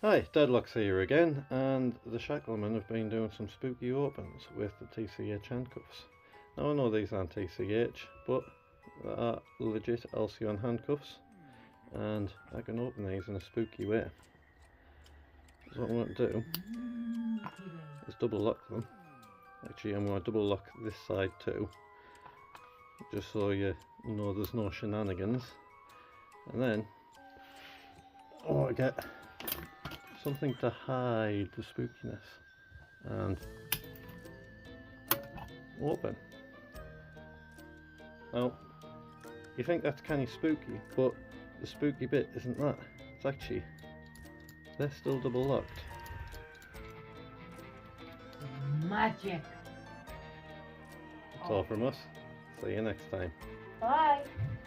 Hi, Deadlock's here again, and the Shacklemen have been doing some spooky opens with the TCH handcuffs. Now I know these aren't TCH, but they are legit LCN handcuffs, and I can open these in a spooky way. So what I'm going to do is double lock them. Actually, I'm going to double lock this side too, just so you know there's no shenanigans. And then I want to get something to hide the spookiness and open. Now, you think that's kind of spooky, but the spooky bit isn't that. It's actually, they're still double locked. Magic. That's all from us. See you next time. Bye.